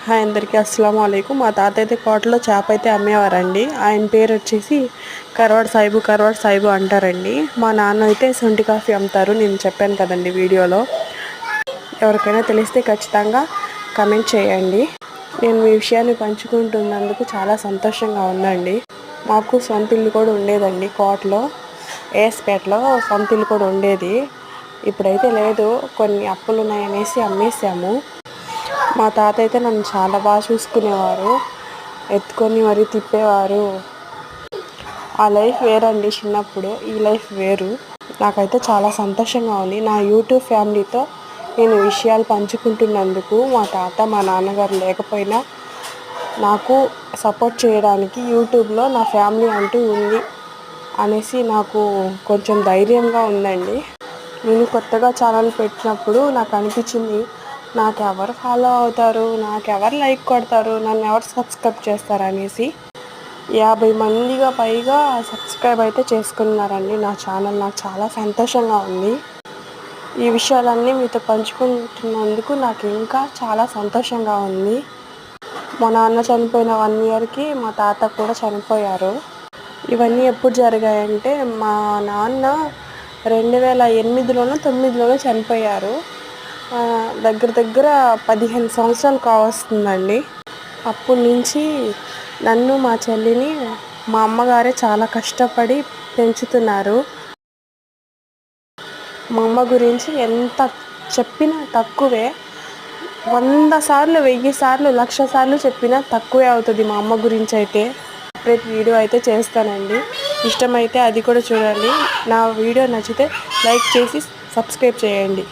Hi అందరికీ అస్సలాము అలైకుం. మా తాత అయితే కోటలో చేప అయితే అమ్మేవారండి. ఆయన పేరు వచ్చేసి కరవాడు సాయిబు అంటారండి. మా నాన్న అయితే సొంటి కాఫీ అమ్ముతారు. నేను చెప్పాను కదండి వీడియోలో. ఎవరికైనా తెలిస్తే ఖచ్చితంగా కమెంట్ చేయండి. నేను మీ విషయాన్ని పంచుకుంటున్నందుకు చాలా సంతోషంగా ఉందండి. మాకు సొంత ఇల్లు కూడా ఉండేదండి కోటలో, ఏఎస్పేటలో సొంత ఇల్లు కూడా ఉండేది. ఇప్పుడైతే లేదు, కొన్ని అప్పులు ఉన్నాయనేసి అమ్మేశాము. మా తాత అయితే నన్ను చాలా బాగా చూసుకునేవారు, ఎత్తుకొని మరీ తిప్పేవారు. ఆ లైఫ్ వేరండి చిన్నప్పుడు, ఈ లైఫ్ వేరు. నాకైతే చాలా సంతోషంగా ఉంది. నా యూట్యూబ్ ఫ్యామిలీతో నేను విషయాలు పంచుకుంటున్నందుకు మా తాత మా నాన్నగారు లేకపోయినా నాకు సపోర్ట్ చేయడానికి యూట్యూబ్లో నా ఫ్యామిలీ అంటూ ఉంది అనేసి నాకు కొంచెం ధైర్యంగా ఉందండి. నేను కొత్తగా ఛానల్ పెట్టినప్పుడు నాకు అనిపించింది, నాకెవరు ఫాలో అవుతారు, నాకెవరు లైక్ కొడతారు, నన్ను ఎవరు సబ్స్క్రైబ్ చేస్తారు అనేసి. 50 మందిగా పైగా సబ్స్క్రైబ్ అయితే చేసుకున్నారండి నా ఛానల్. నాకు చాలా సంతోషంగా ఉంది. ఈ విషయాలన్నీ మీతో పంచుకుంటున్నందుకు నాకు ఇంకా చాలా సంతోషంగా ఉంది. మా నాన్న చనిపోయిన 1 ఇయర్కి మా తాత కూడా చనిపోయారు. ఇవన్నీ ఎప్పుడు జరిగాయంటే మా నాన్న 2008లోనో 2009లోనో చనిపోయారు. దగ్గర 15 సంవత్సరాలు కావస్తుందండి. అప్పటి నుంచి నన్ను మా చెల్లిని మా అమ్మగారే చాలా కష్టపడి పెంచుతున్నారు. మా అమ్మ గురించి ఎంత చెప్పినా తక్కువే. 100 సార్లు 1000 సార్లు 1,00,000 సార్లు చెప్పినా తక్కువే అవుతుంది మా అమ్మ గురించి అయితే. సపరేట్ వీడియో అయితే చేస్తానండి, ఇష్టమైతే అది కూడా చూడండి. నా వీడియో నచ్చితే లైక్ చేసి సబ్స్క్రైబ్ చేయండి.